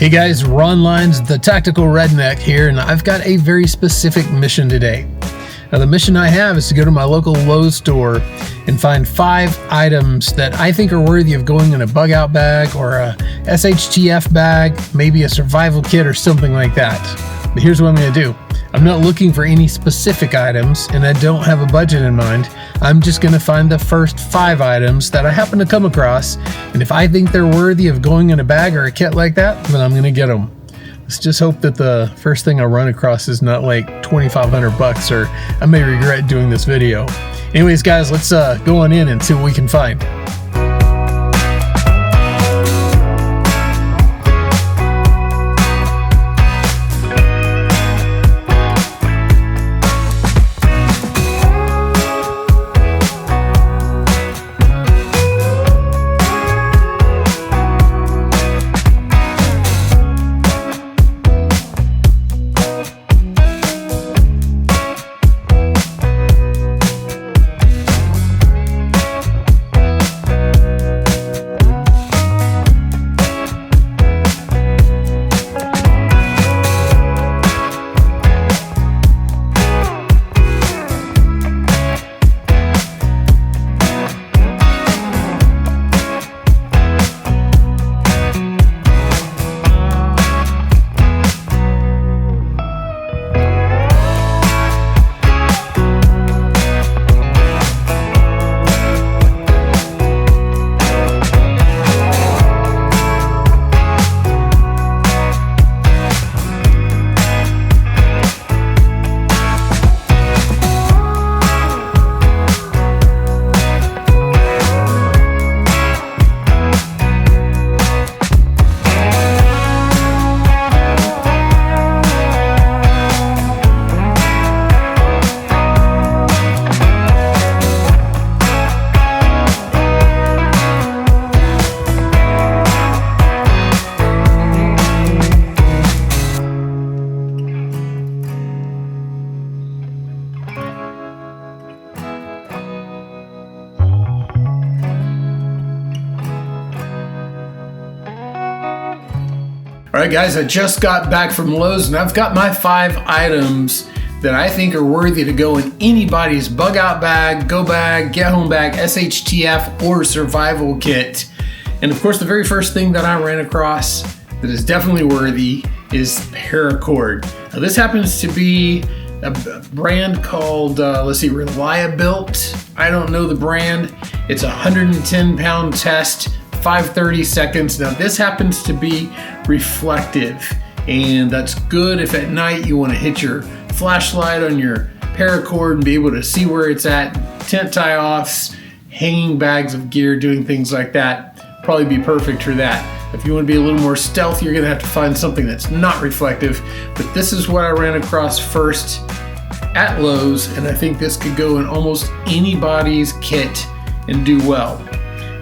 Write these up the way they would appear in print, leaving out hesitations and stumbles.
Hey guys, Ron Lines, the Tactical Redneck here, and I've got a very specific mission today. Now the mission I have is to go to my local Lowe store and find 5 items that I think are worthy of going in a bug out bag or a SHTF bag, maybe a survival kit or something like that. But here's what I'm going to do. I'm not looking for any specific items and I don't have a budget in mind. I'm just going to find the first 5 items that I happen to come across, and if I think they're worthy of going in a bag or a kit like that, then I'm going to get them. Let's just hope that the first thing I run across is not like $2,500 or I may regret doing this video. Anyways guys, let's go on in and see what we can find. Alright guys, I just got back from Lowe's and I've got my 5 items that I think are worthy to go in anybody's bug out bag, go bag, get home bag, SHTF, or survival kit. And of course the very first thing that I ran across that is definitely worthy is paracord. Now this happens to be a brand called, Reliabuilt. I don't know the brand. It's a 110-pound test. 5:30 seconds. Now this happens to be reflective, and that's good if at night you want to hit your flashlight on your paracord and be able to see where it's at, tent tie offs, hanging bags of gear, doing things like that. Probably be perfect for that. If you want to be a little more stealthy, you're going to have to find something that's not reflective, but this is what I ran across first at Lowe's, and I think this could go in almost anybody's kit and do well.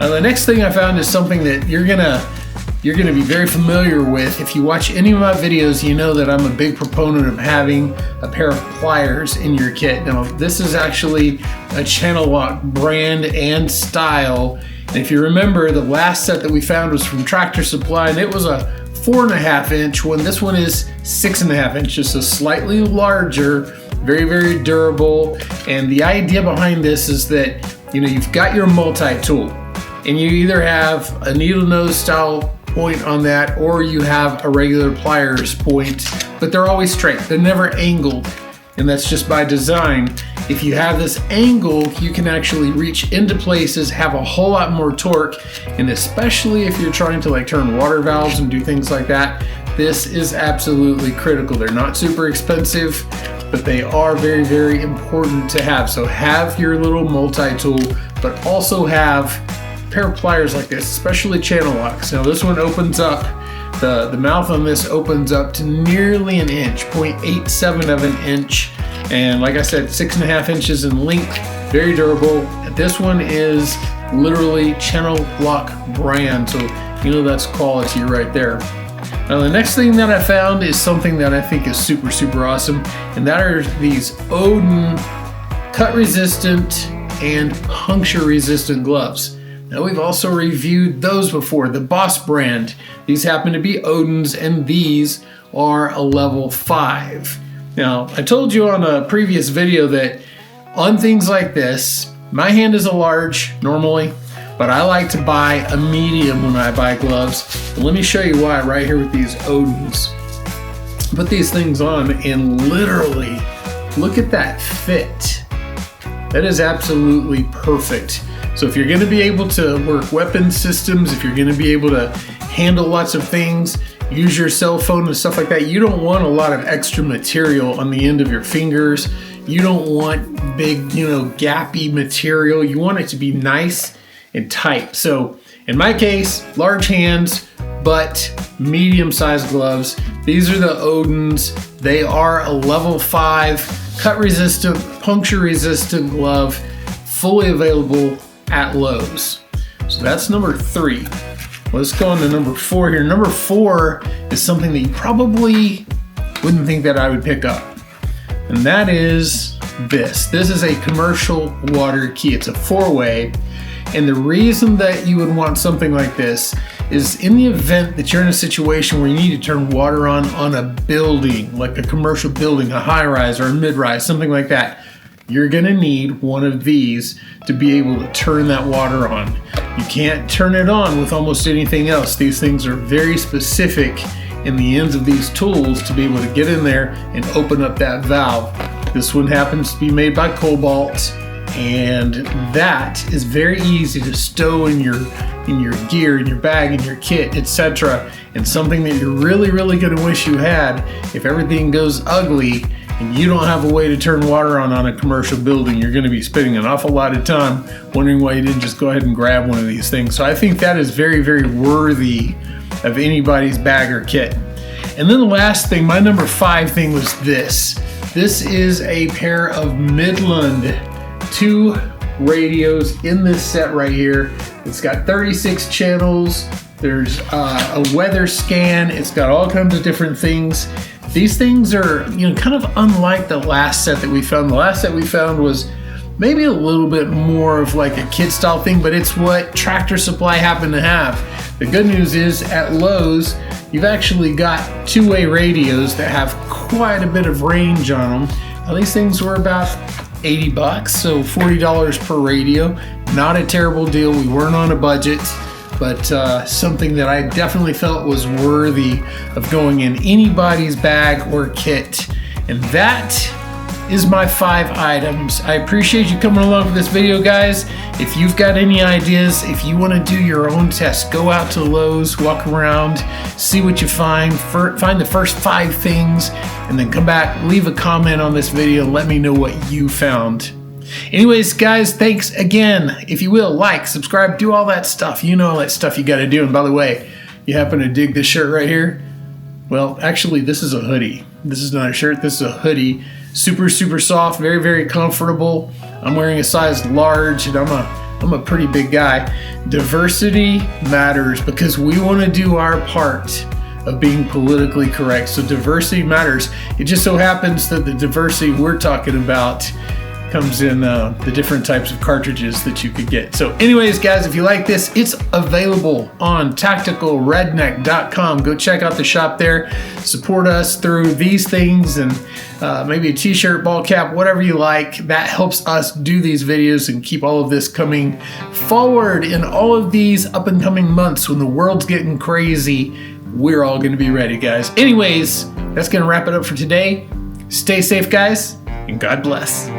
Now the next thing I found is something that you're gonna be very familiar with. If you watch any of my videos, you know that I'm a big proponent of having a pair of pliers in your kit. Now this is actually a channel lock brand and style. And if you remember, the last set that we found was from Tractor Supply, and it was a 4.5 inch one. This one is 6.5 inches, so slightly larger, very, very durable. And the idea behind this is that, you know, you've got your multi-tool, and you either have a needle nose style point on that or you have a regular pliers point, but they're always straight. They're never angled, and that's just by design. If you have this angle, you can actually reach into places, have a whole lot more torque, and especially if you're trying to like turn water valves and do things like that, this is absolutely critical. They're not super expensive, but they are very, very important to have. So have your little multi-tool, but also have pair of pliers like this, especially channel locks. Now this one opens up, the mouth on this opens up to nearly an inch, 0.87 of an inch, and like I said, 6.5 inches in length, very durable. This one is literally channel lock brand, so you know that's quality right there. Now the next thing that I found is something that I think is super, super awesome, and that are these Odin cut resistant and puncture resistant gloves. Now we've also reviewed those before, the Boss brand. These happen to be Odins, and these are a level 5. Now, I told you on a previous video that on things like this, my hand is a large normally, but I like to buy a medium when I buy gloves. And let me show you why right here with these Odins. Put these things on and literally look at that fit. That is absolutely perfect. So if you're going to be able to work weapon systems, if you're going to be able to handle lots of things, use your cell phone and stuff like that, you don't want a lot of extra material on the end of your fingers. You don't want big, gappy material. You want it to be nice and tight. So in my case, large hands, but medium-sized gloves. These are the Odins. They are a level 5, cut-resistant, puncture-resistant glove, fully available at Lowe's. So that's number 3. Let's go on to number 4 here. Number 4 is something that you probably wouldn't think that I would pick up. And that is this. This is a commercial water key. It's a 4-way. And the reason that you would want something like this is in the event that you're in a situation where you need to turn water on a building, like a commercial building, a high-rise or a mid-rise, something like that, you're gonna need one of these to be able to turn that water on. You can't turn it on with almost anything else. These things are very specific in the ends of these tools to be able to get in there and open up that valve. This one happens to be made by Cobalt, and that is very easy to stow in your gear, in your bag, in your kit, etc. And something that you're really, really gonna wish you had if everything goes ugly and you don't have a way to turn water on a commercial building. You're gonna be spending an awful lot of time wondering why you didn't just go ahead and grab one of these things. So I think that is very, very worthy of anybody's bag or kit. And then the last thing, my number 5 thing was this. This is a pair of Midland 2 radios in this set right here. It's got 36 channels. There's a weather scan. It's got all kinds of different things. These things are, kind of unlike the last set that we found. The last set we found was maybe a little bit more of like a kid style thing, but it's what Tractor Supply happened to have. The good news is at Lowe's, you've actually got 2-way radios that have quite a bit of range on them. Now, these things were about $80, so $40 per radio. Not a terrible deal. We weren't on a budget, but something that I definitely felt was worthy of going in anybody's bag or kit. And that is my 5 items. I appreciate you coming along for this video, guys. If you've got any ideas, if you want to do your own test, go out to Lowe's, walk around, see what you find the first 5 things, and then come back, leave a comment on this video, and let me know what you found. Anyways, guys, thanks again. If you will, like, subscribe, do all that stuff. You know all that stuff you got to do. And by the way, you happen to dig this shirt right here? Well, actually, this is a hoodie. This is not a shirt. This is a hoodie. Super, super soft, very, very comfortable. I'm wearing a size large, and I'm a pretty big guy. Diversity matters because we want to do our part of being politically correct. So diversity matters. It just so happens that the diversity we're talking about comes in the different types of cartridges that you could get. So anyways, guys, if you like this, it's available on tacticalredneck.com. Go check out the shop there. Support us through these things and maybe a t-shirt, ball cap, whatever you like. That helps us do these videos and keep all of this coming forward in all of these up and coming months when the world's getting crazy. We're all going to be ready, guys. Anyways, that's going to wrap it up for today. Stay safe, guys, and God bless.